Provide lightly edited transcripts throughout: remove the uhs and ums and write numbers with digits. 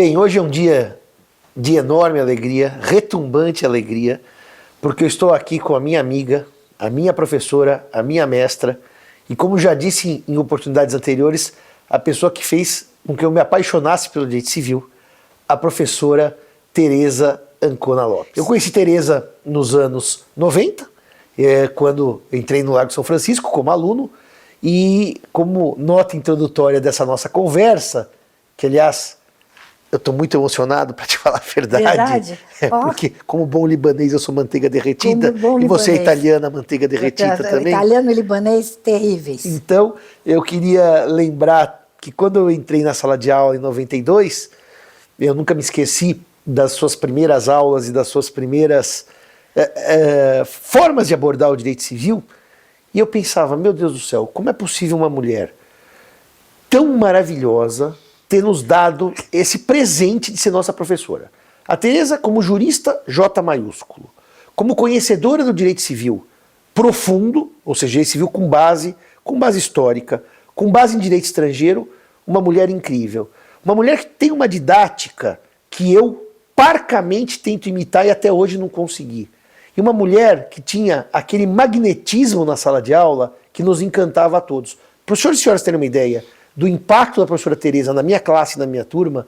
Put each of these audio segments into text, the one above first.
Bem, hoje é um dia de enorme alegria, retumbante alegria, porque eu estou aqui com a minha amiga, a minha professora, a minha mestra, e como já disse em oportunidades anteriores, a pessoa que fez com que eu me apaixonasse pelo direito civil, a professora Tereza Ancona Lopes. Eu conheci Tereza nos anos 90, quando entrei no Largo São Francisco como aluno, e como nota introdutória dessa nossa conversa, que aliás eu estou muito emocionado, para te falar a verdade. Verdade? Porque como bom libanês eu sou manteiga derretida, e você é italiana, manteiga derretida também. Italiano e libanês terríveis. Então eu queria lembrar que quando eu entrei na sala de aula em 92, eu nunca me esqueci das suas primeiras aulas e das suas primeiras formas de abordar o direito civil, e eu pensava, meu Deus do céu, como é possível uma mulher tão maravilhosa ter nos dado esse presente de ser nossa professora? A Tereza, como jurista, J maiúsculo, como conhecedora do direito civil profundo, ou seja, direito civil com base histórica, com base em direito estrangeiro, uma mulher incrível. Uma mulher que tem uma didática que eu parcamente tento imitar e até hoje não consegui. E uma mulher que tinha aquele magnetismo na sala de aula que nos encantava a todos. Para os senhores e senhoras terem uma ideia do impacto da professora Tereza na minha classe e na minha turma,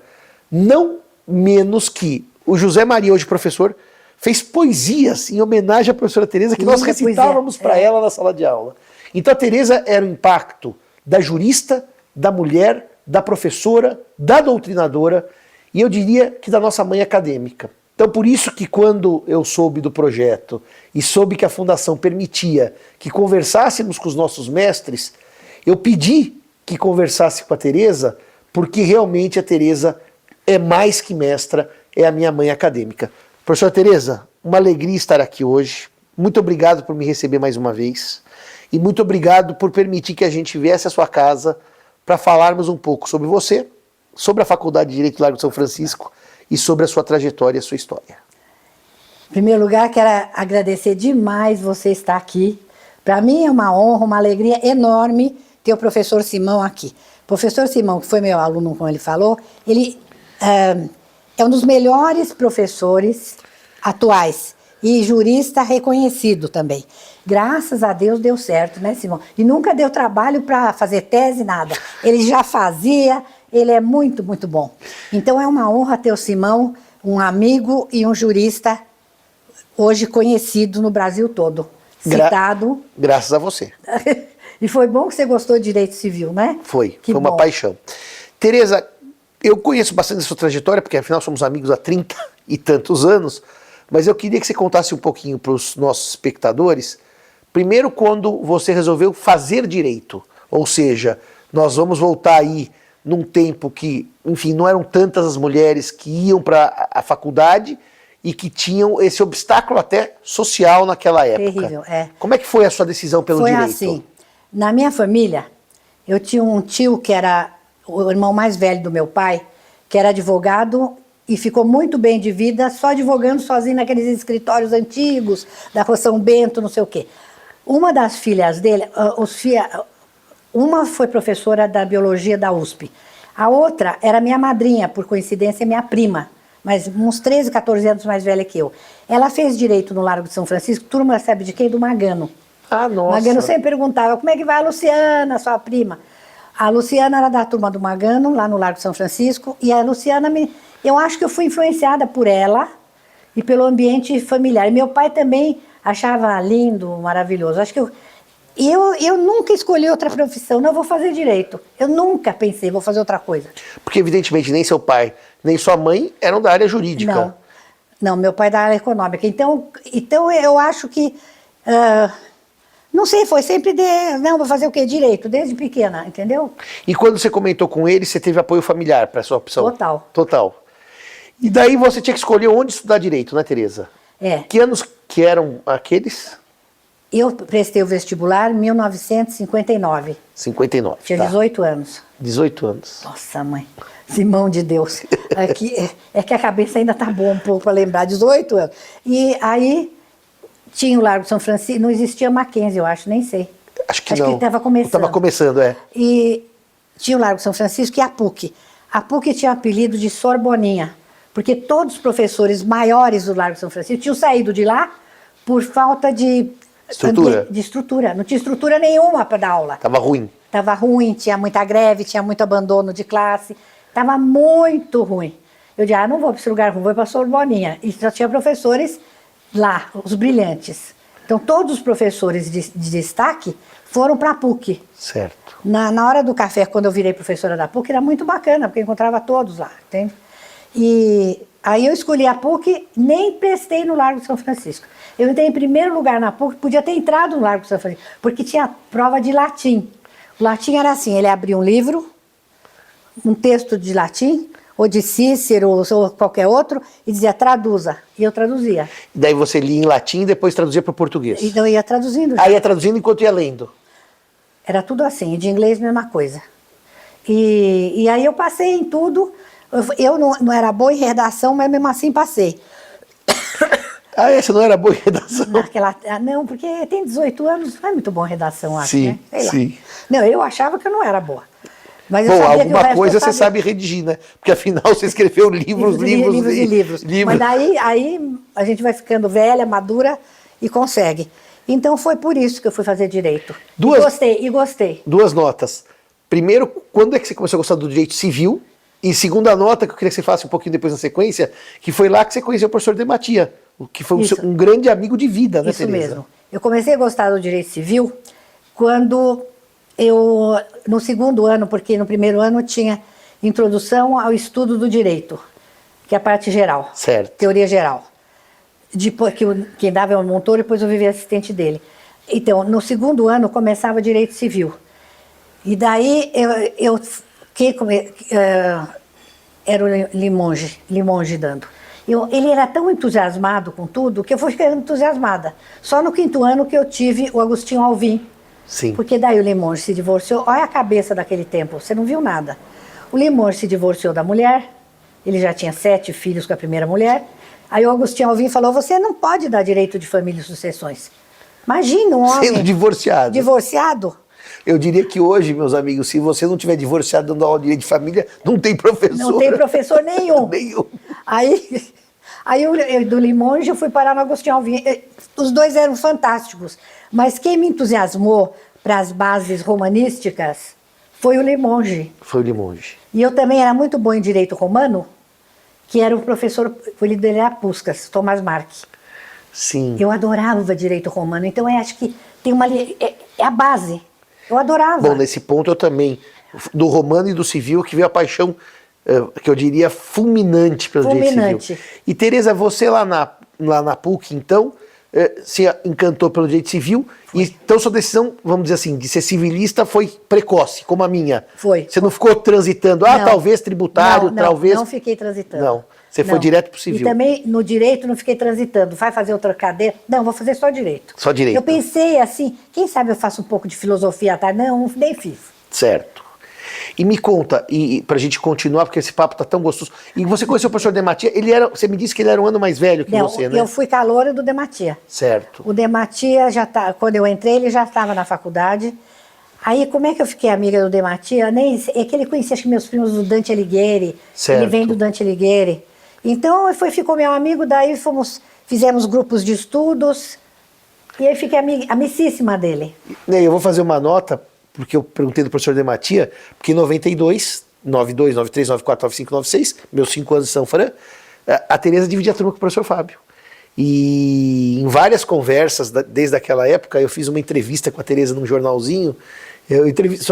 não menos que o José Maria, hoje professor, fez poesias em homenagem à professora Tereza que nós recitávamos para ela na sala de aula. Então a Tereza era o impacto da jurista, da mulher, da professora, da doutrinadora e eu diria que da nossa mãe acadêmica. Então por isso que quando eu soube do projeto e soube que a Fundação permitia que conversássemos com os nossos mestres, eu pedi que conversasse com a Tereza, porque realmente a Tereza é mais que mestra, é a minha mãe acadêmica. Professora Tereza, uma alegria estar aqui hoje. Muito obrigado por me receber mais uma vez. E muito obrigado por permitir que a gente viesse à sua casa para falarmos um pouco sobre você, sobre a Faculdade de Direito do Largo de São Francisco e sobre a sua trajetória e a sua história. Em primeiro lugar, quero agradecer demais você estar aqui. Para mim é uma honra, uma alegria enorme ter o professor Simão aqui. O professor Simão, que foi meu aluno, como ele falou, ele é um dos melhores professores atuais e jurista reconhecido também. Graças a Deus deu certo, né, Simão? E nunca deu trabalho para fazer tese, nada. Ele já fazia, ele é muito, muito bom. Então é uma honra ter o Simão, um amigo e um jurista hoje conhecido no Brasil todo. Citado. Graças a você. E foi bom que você gostou de direito civil, né? Foi uma paixão. Tereza, eu conheço bastante a sua trajetória, porque afinal somos amigos há 30 e tantos anos, mas eu queria que você contasse um pouquinho para os nossos espectadores, primeiro quando você resolveu fazer direito, ou seja, nós vamos voltar aí num tempo que, enfim, não eram tantas as mulheres que iam para a faculdade e que tinham esse obstáculo até social naquela época. Terrível, é. Como é que foi a sua decisão pelo direito? Foi assim. Na minha família, eu tinha um tio que era o irmão mais velho do meu pai, que era advogado e ficou muito bem de vida, só advogando sozinho naqueles escritórios antigos, da Rua São Bento, não sei o quê. Uma das filhas dele, uma foi professora da biologia da USP, a outra era minha madrinha, por coincidência, minha prima, mas uns 13, 14 anos mais velha que eu. Ela fez direito no Largo de São Francisco, turma sabe de quem? Do Magano. Ah, nossa. Magano sempre perguntava, como é que vai a Luciana, sua prima? A Luciana era da turma do Magano, lá no Largo de São Francisco, e a Luciana, eu acho que eu fui influenciada por ela e pelo ambiente familiar. E meu pai também achava lindo, maravilhoso. Acho que eu nunca escolhi outra profissão, não vou fazer direito. Eu nunca pensei, vou fazer outra coisa. Porque evidentemente nem seu pai, nem sua mãe eram da área jurídica. Não, meu pai é da área econômica. Então eu acho que... não sei, foi sempre não, vou fazer o quê? Direito, desde pequena, entendeu? E quando você comentou com ele, você teve apoio familiar para sua opção? Total. Total. E daí você tinha que escolher onde estudar direito, né, Tereza? É. Que anos que eram aqueles? Eu prestei o vestibular em 1959. 59, Tinha tá. 18 anos. 18 anos. Nossa, mãe. Simão de Deus. Aqui, é que a cabeça ainda tá boa um pouco para lembrar. 18 anos. E aí... Tinha o Largo de São Francisco, não existia Mackenzie, eu acho, nem sei. Acho que não. Acho que estava começando. Estava começando, é. E tinha o Largo de São Francisco e a PUC. A PUC tinha apelido de Sorboninha, porque todos os professores maiores do Largo São Francisco tinham saído de lá por falta de estrutura. Não tinha estrutura nenhuma para dar aula. Tava ruim. Tava ruim, tinha muita greve, tinha muito abandono de classe. Tava muito ruim. Eu disse, não vou para esse lugar ruim, vou para Sorboninha. E só tinha professores lá, os brilhantes. Então, todos os professores de destaque foram para a PUC. Certo. Na hora do café, quando eu virei professora da PUC, era muito bacana, porque eu encontrava todos lá, entende? E aí eu escolhi a PUC, nem prestei no Largo de São Francisco. Eu entrei em primeiro lugar na PUC, podia ter entrado no Largo de São Francisco, porque tinha prova de latim. O latim era assim, ele abria um livro, um texto de latim, ou de Cícero, ou qualquer outro, e dizia, traduza. E eu traduzia. E daí você lia em latim e depois traduzia para o português. Então eu ia traduzindo. Aí ia traduzindo enquanto ia lendo. Era tudo assim, de inglês mesma coisa. E aí eu passei em tudo. Eu não era boa em redação, mas mesmo assim passei. Você não era boa em redação? Não, porque tem 18 anos, não é muito bom em redação, acho, sim, né? Sei sim. Lá. Não, eu achava que eu não era boa. Mas bom, alguma coisa você sabe redigir, né? Porque afinal você escreveu livros e livros. Mas daí aí a gente vai ficando velha, madura e consegue. Então foi por isso que eu fui fazer direito. E gostei. Duas notas. Primeiro, quando é que você começou a gostar do direito civil? E segunda nota, que eu queria que você falasse um pouquinho depois na sequência, que foi lá que você conheceu o professor Dematia, que foi um grande amigo de vida, né, Isso Tereza? mesmo. Eu comecei a gostar do direito civil quando no segundo ano, porque no primeiro ano tinha introdução ao estudo do direito, que é a parte geral. Certo. Teoria geral. Depois, quem dava é o Montoro, depois eu vivi assistente dele. Então, no segundo ano, começava direito civil. E daí, era o Limonge dando. Ele era tão entusiasmado com tudo, que eu fui ficando entusiasmada. Só no quinto ano que eu tive o Agostinho Alvim. Sim. Porque daí o Limonge se divorciou. Olha a cabeça daquele tempo, você não viu nada. O Limonge se divorciou da mulher, ele já tinha 7 filhos com a primeira mulher. Aí o Agostinho Alvim falou, você não pode dar direito de família e sucessões. Imagina um homem... Sendo divorciado. Divorciado. Eu diria que hoje, meus amigos, se você não tiver divorciado dando aula de direito de família, não tem professor. Não tem professor nenhum. Nenhum. Aí do Limonge eu fui parar no Agostinho Alvim. Os dois eram fantásticos. Mas quem me entusiasmou para as bases romanísticas foi o Limonge. Foi o Limonge. E eu também era muito bom em direito romano, que era o professor, o líder dele era Puskas, Tomás Marques. Sim. Eu adorava direito romano, então eu acho que tem é a base. Eu adorava. Bom, nesse ponto eu também, do romano e do civil, que veio a paixão, que eu diria, fulminante pelo direito civil. E Tereza, você lá na PUC, então, se encantou pelo direito civil, e então sua decisão, vamos dizer assim, de ser civilista foi precoce, como a minha. Foi. Você não ficou transitando, não, talvez tributário, talvez... Não fiquei transitando. Não, você foi direto pro civil. E também no direito não fiquei transitando, vai fazer outra cadeira? Não, vou fazer só direito. Só direito. Eu pensei assim, quem sabe eu faço um pouco de filosofia à tarde? Não, nem fiz. Certo. E me conta, pra gente continuar, porque esse papo tá tão gostoso. E você conheceu o professor Dematia, você me disse que ele era um ano mais velho que você, né? Eu fui caloura do Dematia. Certo. O Dematia, quando eu entrei, ele já estava na faculdade. Aí, como é que eu fiquei amiga do Dematia? É que ele conhecia, acho que meus primos do Dante Alighieri. Certo. Ele vem do Dante Alighieri. Então, ficou meu amigo, daí fizemos grupos de estudos, e aí fiquei amicíssima dele. Eu vou fazer uma nota, porque eu perguntei do professor Dematia, porque em 92, 92, 93, 94, 95, 96, meus 5 anos em São Fran, a Tereza dividia a turma com o professor Fábio. E em várias conversas, desde aquela época, eu fiz uma entrevista com a Tereza num jornalzinho.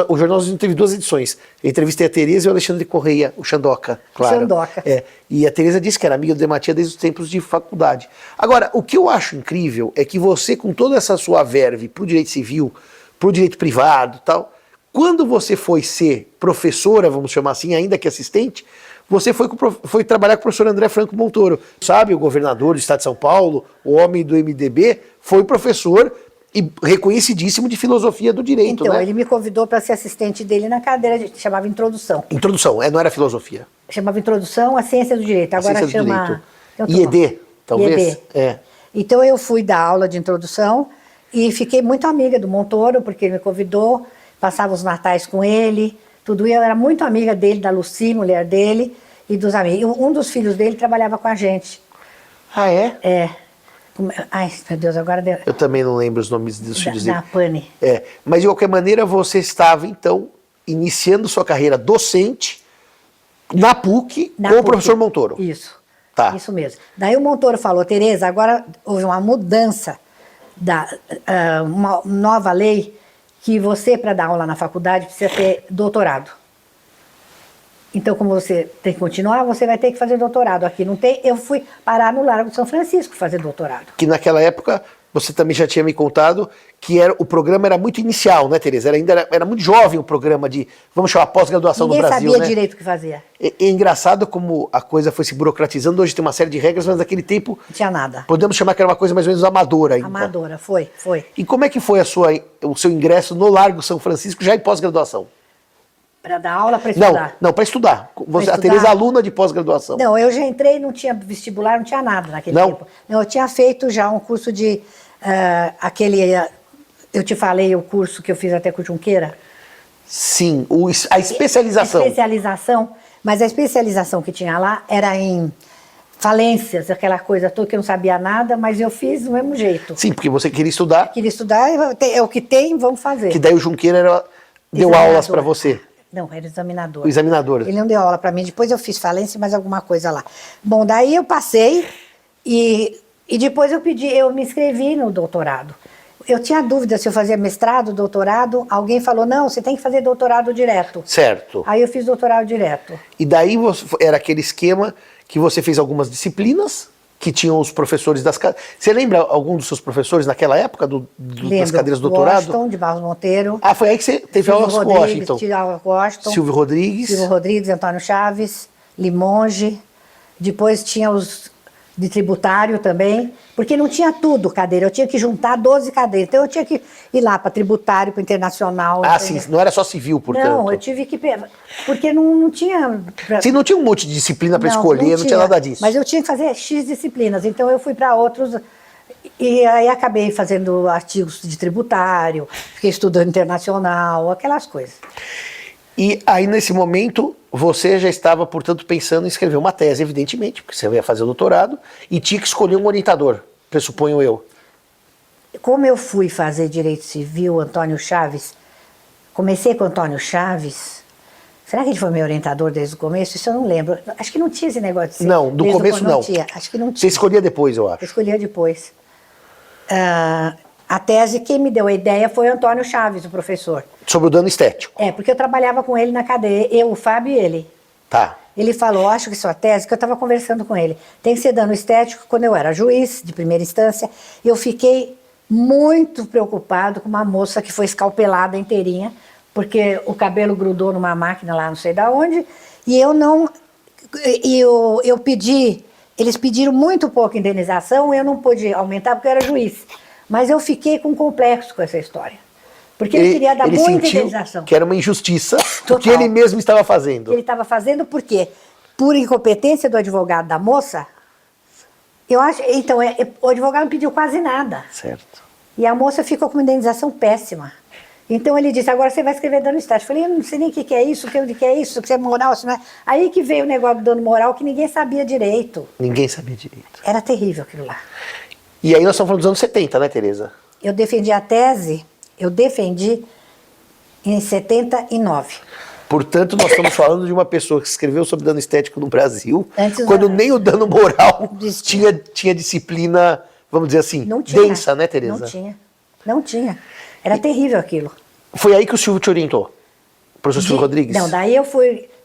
O jornalzinho teve 2 edições. Eu entrevistei a Tereza e o Alexandre Correia, o Xandoca, claro. Xandoca. E a Tereza disse que era amiga do Dematia desde os tempos de faculdade. Agora, o que eu acho incrível é que você, com toda essa sua verve pro direito civil, pro direito privado e tal, quando você foi ser professora, vamos chamar assim, ainda que assistente, você foi trabalhar com o professor André Franco Montoro. Sabe, o governador do estado de São Paulo, o homem do MDB, foi professor e reconhecidíssimo de filosofia do direito, então, né? Ele me convidou para ser assistente dele na cadeira, chamava Introdução. Introdução, não era filosofia. Chamava Introdução à Ciência do Direito, agora chama... IED, talvez? IED. Então eu fui dar aula de Introdução e fiquei muito amiga do Montoro, porque ele me convidou, passava os natais com ele, tudo. E eu era muito amiga dele, da Lucy, mulher dele, e dos amigos. E um dos filhos dele trabalhava com a gente. Ah, é? É. Ai, meu Deus, agora deu. Eu também não lembro os nomes dos filhos dele. Da Pane. É, mas de qualquer maneira você estava, então, iniciando sua carreira docente na PUC com o professor Montoro. Isso. Tá. Isso mesmo. Daí o Montoro falou, Tereza, agora houve uma mudança, uma nova lei, que você, para dar aula na faculdade, precisa ter doutorado. Então, como você tem que continuar, você vai ter que fazer doutorado. Aqui não tem. Eu fui parar no Largo de São Francisco fazer doutorado. Que naquela época, você também já tinha me contado que o programa era muito inicial, né, Tereza? Era muito jovem o programa de, vamos chamar, pós-graduação no Brasil, Ninguém sabia né? direito o que fazia. É engraçado como a coisa foi se burocratizando. Hoje tem uma série de regras, mas naquele tempo... Não tinha nada. Podemos chamar que era uma coisa mais ou menos amadora ainda. Amadora, foi. E como é que foi o seu ingresso no Largo São Francisco, já em pós-graduação? Para dar aula, para estudar? Não, para estudar. A Tereza é aluna de pós-graduação. Não, eu já entrei, não tinha vestibular, não tinha nada naquele tempo. Não, eu tinha feito já um curso de... eu te falei o curso que eu fiz até com o Junqueira? Sim, a especialização. A especialização, mas a especialização que tinha lá era em falências, aquela coisa toda que eu não sabia nada, mas eu fiz do mesmo jeito. Sim, porque você queria estudar. Queria estudar, é o que tem, vamos fazer. Que daí o Junqueira deu aulas para você. Não, era examinador. O examinador. Ele não deu aula para mim, depois eu fiz falência, mais alguma coisa lá. Bom, daí eu passei e depois eu me inscrevi no doutorado. Eu tinha dúvida se eu fazia mestrado, doutorado, alguém falou, não, você tem que fazer doutorado direto. Certo. Aí eu fiz doutorado direto. E daí era aquele esquema que você fez algumas disciplinas, que tinham os professores das cadeiras. Você lembra algum dos seus professores naquela época das cadeiras do doutorado? Washington, de Barros Monteiro. Ah, foi aí que você teve aulas com Washington. Silvio Rodrigues. Silvio Rodrigues, Antônio Chaves, Limonge. Depois tinha os de tributário também, porque não tinha tudo cadeira, eu tinha que juntar 12 cadeiras, então eu tinha que ir lá para tributário, para internacional. Ah, sim, não era só civil, portanto. Não, eu tive que... Porque não tinha... Sim, não tinha um monte de disciplina para escolher, não tinha nada disso. Mas eu tinha que fazer X disciplinas, então eu fui para outros, e aí acabei fazendo artigos de tributário, fiquei estudando internacional, aquelas coisas. E aí, nesse momento, você já estava, portanto, pensando em escrever uma tese, evidentemente, porque você ia fazer o doutorado, e tinha que escolher um orientador, pressuponho eu. Como eu fui fazer Direito Civil, Antônio Chaves, comecei com Antônio Chaves, será que ele foi meu orientador desde o começo? Isso eu não lembro. Acho que não tinha esse negócio de ser. Não, do começo não. Tinha. Acho que não tinha. Você escolhia depois, eu acho. Eu escolhia depois. A tese, quem me deu a ideia foi Antônio Chaves, o professor. Sobre o dano estético. É, porque eu trabalhava com ele na cadeia, eu, o Fábio e ele. Tá. Ele falou, acho que sua tese, que eu estava conversando com ele, tem que ser dano estético. Quando eu era juiz de primeira instância, eu fiquei muito preocupado com uma moça que foi escalpelada inteirinha, porque o cabelo grudou numa máquina lá, não sei da onde, e eu não... eu pedi, eles pediram muito pouca indenização, eu não pude aumentar porque eu era juiz. Mas eu fiquei com complexo com essa história. Porque ele queria dar muita indenização. Que era uma injustiça o que ele mesmo estava fazendo. Ele estava fazendo por quê? Por incompetência do advogado da moça. Eu acho, então, o advogado não pediu quase nada. Certo. E a moça ficou com uma indenização péssima. Então ele disse, agora você vai escrever dano estético. Eu falei, eu não sei nem o que é isso, o que é isso, o que é moral, isso não é. Aí que veio o negócio do dano moral que ninguém sabia direito. Ninguém sabia direito. Era terrível aquilo lá. E aí nós estamos falando dos anos 70, né, Tereza? Eu defendi a tese, em 79. Portanto, nós estamos falando de uma pessoa que escreveu sobre dano estético no Brasil, Antes quando nem o dano moral existia. tinha disciplina, vamos dizer assim, não tinha, densa, né, Tereza? Não tinha. Era terrível aquilo. Foi aí que o Silvio te orientou? O professor Silvio Rodrigues? Não, daí eu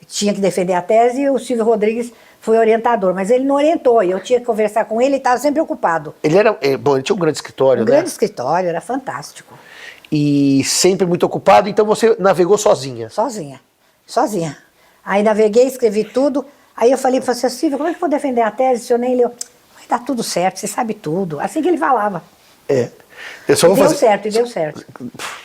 tinha que defender a tese e o Silvio Rodrigues foi orientador, mas ele não orientou, e eu tinha que conversar com ele e estava sempre ocupado. Ele ele tinha um grande escritório, né? Um grande escritório, era fantástico. E sempre muito ocupado, então você navegou sozinha? Sozinha. Aí naveguei, escrevi tudo, aí eu falei para você, Silvio, como é que eu vou defender a tese se eu nem leu? Vai dar tudo certo, você sabe tudo. Assim que ele falava. Eu só vou deu certo.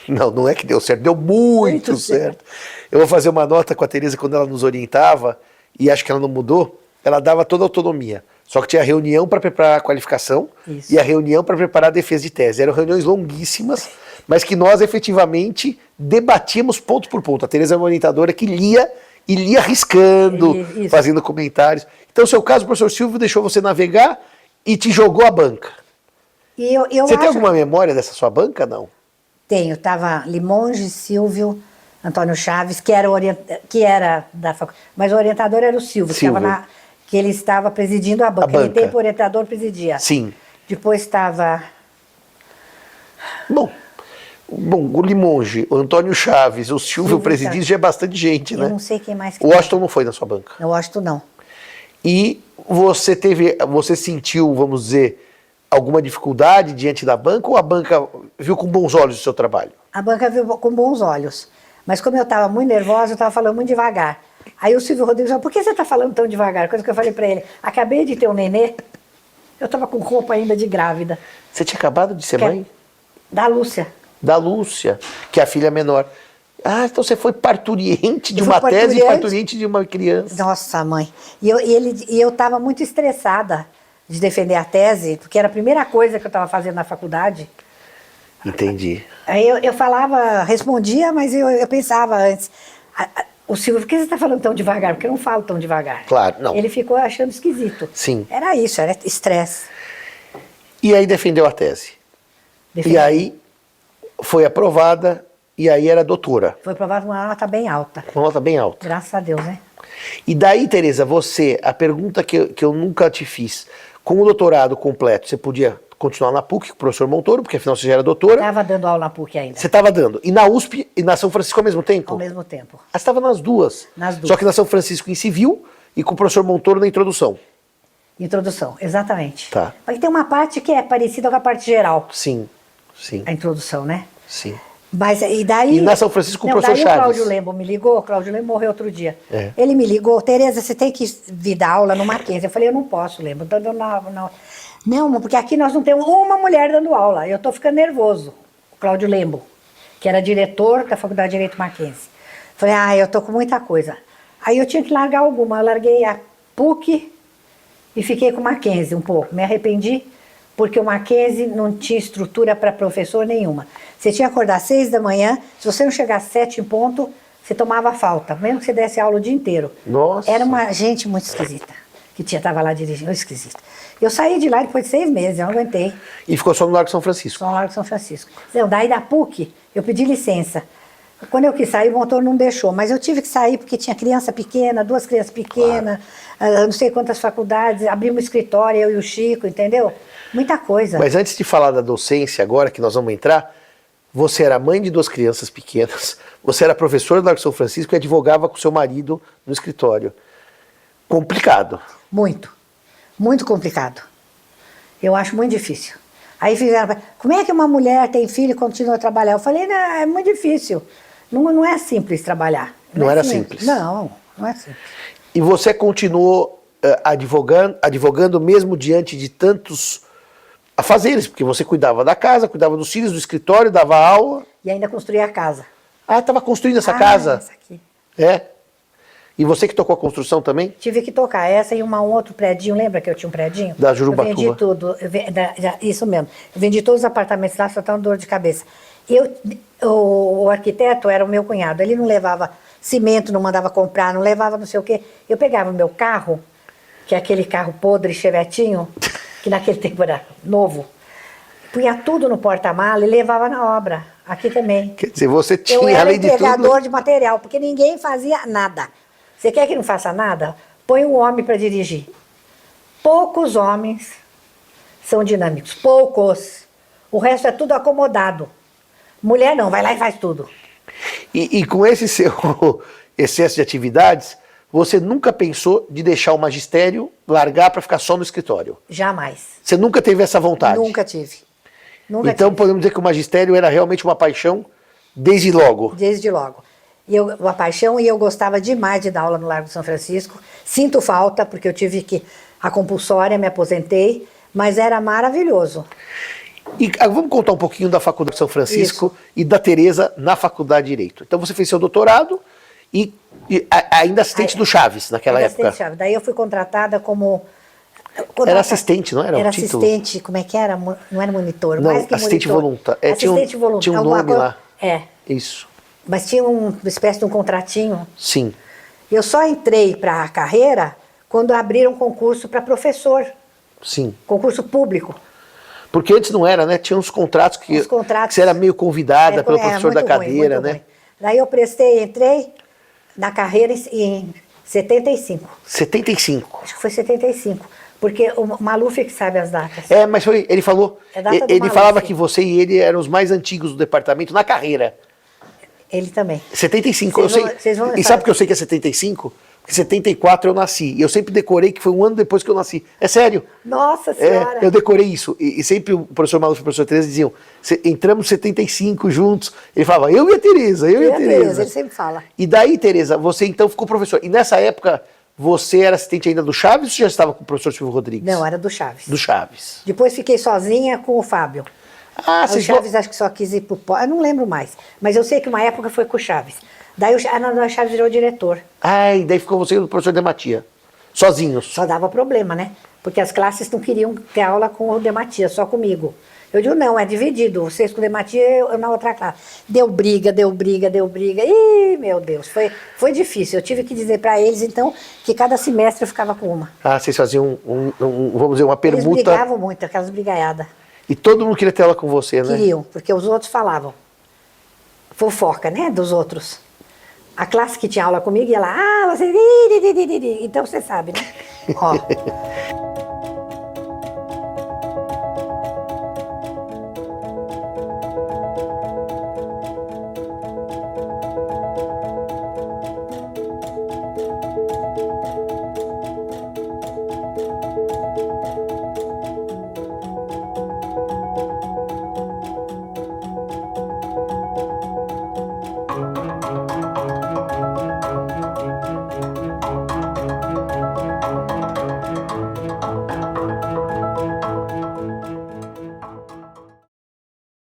Não é que deu certo, deu muito certo. Eu vou fazer uma nota com a Tereza quando ela nos orientava, e acho que ela não mudou, ela dava toda a autonomia. Só que tinha a reunião para preparar a qualificação e a reunião para preparar a defesa de tese. Eram reuniões longuíssimas, mas que nós efetivamente debatíamos ponto por ponto. A Tereza é uma orientadora que lia e lia riscando, Isso. fazendo comentários. Então, no seu caso, o professor Silvio deixou você navegar e te jogou a banca. E eu Você tem acho... alguma memória dessa sua banca, não? Tenho, estava Limonge, Silvio, Antônio Chaves, que era da faculdade, mas o orientador era o Silvio, Silvio. Que ele estava presidindo a banca. A banca. Ele tempo o orientador presidia. Sim. Depois estava... Bom, o Limonge, o Antônio Chaves, o Silvio presidindo, Chaves. já é bastante gente, né? Eu não sei quem mais que O Washington não foi na sua banca. Eu acho que não. E você sentiu, vamos dizer, alguma dificuldade diante da banca ou a banca viu com bons olhos o seu trabalho? A banca viu com bons olhos. Mas como eu estava muito nervosa, eu estava falando muito devagar. Aí o Silvio Rodrigues falou, por que você está falando tão devagar? Coisa que eu falei para ele, acabei de ter um nenê, eu estava com roupa ainda de grávida. Você tinha acabado de ser mãe? Da Lúcia. Da Lúcia, que é a filha menor. Ah, então você foi parturiente de Eu uma fui tese e parturiente. parturiente de uma criança. Nossa, mãe. E eu estava muito estressada de defender a tese, porque era a primeira coisa que eu estava fazendo na faculdade. Entendi. Aí eu falava, respondia, mas eu pensava antes. O Silvio, por que você está falando tão devagar? Porque eu não falo tão devagar. Claro, não. Ele ficou achando esquisito. Sim. Era isso, era estresse. E aí defendeu a tese. E aí foi aprovada, e aí era doutora. Foi aprovado com uma nota bem alta. Uma nota bem alta. Graças a Deus, né? E daí, Tereza, a pergunta que eu nunca te fiz, com o doutorado completo, você podia continuar na PUC com o professor Montoro, porque afinal você já era doutora. Estava dando aula na PUC ainda. Você estava dando. E na USP e na São Francisco ao mesmo tempo? Ao mesmo tempo. Ah, você estava nas duas. Nas duas. Só que na São Francisco em civil e com o professor Montoro na introdução. Introdução, exatamente. Tá. Mas tem uma parte que é parecida com a parte geral. Sim, sim, A introdução, né? sim. Mas e daí... E na São Francisco o Não, professor daí Chaves. o Cláudio Lembo me ligou, o Cláudio Lembo morreu outro dia. É. Ele me ligou, Tereza, você tem que vir dar aula no Mackenzie. Eu falei, eu não posso, Lembo. Não, porque aqui nós não temos uma mulher dando aula. Eu tô ficando nervoso. O Cláudio Lembo, que era diretor da Faculdade de Direito Mackenzie. Falei, eu tô com muita coisa. Aí eu tinha que largar alguma. Eu larguei a PUC e fiquei com o Mackenzie um pouco. Me arrependi, porque o Mackenzie não tinha estrutura para professor nenhuma. Você tinha que acordar às 6 da manhã, se você não chegar às 7 em ponto, você tomava falta, mesmo que você desse aula o dia inteiro. Nossa. Era uma gente muito esquisita, que estava lá dirigindo, esquisita. Eu saí de lá depois de 6 meses, eu não aguentei, E ficou só no Largo São Francisco. só no Largo São Francisco. Então, daí da PUC, eu pedi licença. Quando eu quis sair, o motor não deixou, mas eu tive que sair porque tinha criança pequena, 2 crianças pequenas, não sei quantas faculdades, abri um escritório, eu e o Chico, entendeu? Muita coisa. Mas antes de falar da docência agora, que nós vamos entrar, você era mãe de 2 crianças pequenas, você era professor do Largo São Francisco e advogava com seu marido no escritório. Complicado. Muito. Muito complicado. Eu acho muito difícil. Aí fizeram, como é que uma mulher tem filho e continua a trabalhar? Eu falei, não, é muito difícil. Não é simples trabalhar. Não é era simples. Não é simples. E você continuou advogando mesmo diante de tantos afazeres, porque você cuidava da casa, cuidava dos filhos, do escritório, dava aula. E ainda construí a casa. Ah, estava construindo essa casa? Essa aqui. É. E você que tocou a construção também? Tive que tocar essa e um outro predinho, lembra que eu tinha um predinho? Da Jurubatuba. Eu vendi tudo, isso mesmo. Eu vendi todos os apartamentos lá, só estava dor de cabeça. O arquiteto era o meu cunhado, ele não levava cimento, não mandava comprar, não levava não sei o quê. Eu pegava o meu carro, que é aquele carro podre, chevetinho, que naquele tempo era novo, punha tudo no porta-mala e levava na obra, aqui também. Quer dizer, você tinha, Eu era além de tudo... entregador de material, porque ninguém fazia nada. Você quer que não faça nada? Põe um homem para dirigir. Poucos homens são dinâmicos, poucos. O resto é tudo acomodado. Mulher não, vai lá e faz tudo. E com esse seu excesso de atividades, você nunca pensou de deixar o magistério, largar para ficar só no escritório? Jamais. Você nunca teve essa vontade? Nunca tive. Nunca Então tive. podemos dizer que o magistério era realmente uma paixão desde logo. Desde logo. Uma paixão, e eu gostava demais de dar aula no Largo São Francisco. Sinto falta, porque eu tive a compulsória, me aposentei, mas era maravilhoso. E vamos contar um pouquinho da Faculdade de São Francisco e da Tereza na Faculdade de Direito. Então você fez seu doutorado e ainda assistente do Chaves naquela época. Assistente Chaves. Daí eu fui contratada como Era assistente, não era? Era o título? assistente, como é que era? Não era monitor, Não, mais que assistente monitor. voluntário. Assistente voluntário. Tinha um alguma nome coisa- lá. É, Isso. mas tinha uma espécie de um contratinho. Sim. Eu só entrei para a carreira quando abriram concurso para professor, Sim. concurso público. Porque antes não era, né? Tinha uns contratos que, Uns contratos. que você era meio convidada pelo Era professor da muito ruim, cadeira, muito né? ruim. Daí eu entrei na carreira em 75. 75. Acho que foi 75. Porque o Maluf que sabe as datas. É, mas foi, ele falou. É data do Ele Maluf. falava que você e ele eram os mais antigos do departamento na carreira. Ele também. 75, Vocês eu vão- sei. vocês vão- E sabe que eu sei que é 75? Porque 74 eu nasci. E eu sempre decorei que foi um ano depois que eu nasci. É sério. Nossa É, Senhora! eu decorei isso. E sempre o professor Maluf e o professor Tereza diziam: entramos 75 juntos. Ele falava, eu e a Tereza, eu e a Tereza. Ele sempre fala. E daí, Tereza, você então ficou professor. E nessa época, você era assistente ainda do Chaves ou já estava com o professor Silvio Rodrigues? Não, era do Chaves. Do Chaves. Depois fiquei sozinha com o Fábio. Ah, O vocês Chaves acho que só quis ir pro eu não lembro mais. Mas eu sei que uma época foi com o Chaves. Daí o Chaves virou diretor. Ai, daí ficou você e o professor Dematia. Sozinhos. Só dava problema, né? Porque as classes não queriam ter aula com o Dematia, só comigo. Eu digo, não, é dividido. Vocês com o Dematia, eu na outra classe. Deu briga, deu briga, deu briga. Ih, meu Deus, foi difícil. Eu tive que dizer para eles, então, que cada semestre eu ficava com uma. Ah, vocês faziam, vamos dizer, uma Eles permuta. brigavam muito, aquelas brigaiadas. E todo mundo queria ter aula com você, né? Queriam, porque os outros falavam. Fofoca, né, dos outros. A classe que tinha aula comigo ia lá, você... Então você sabe, né? Ó,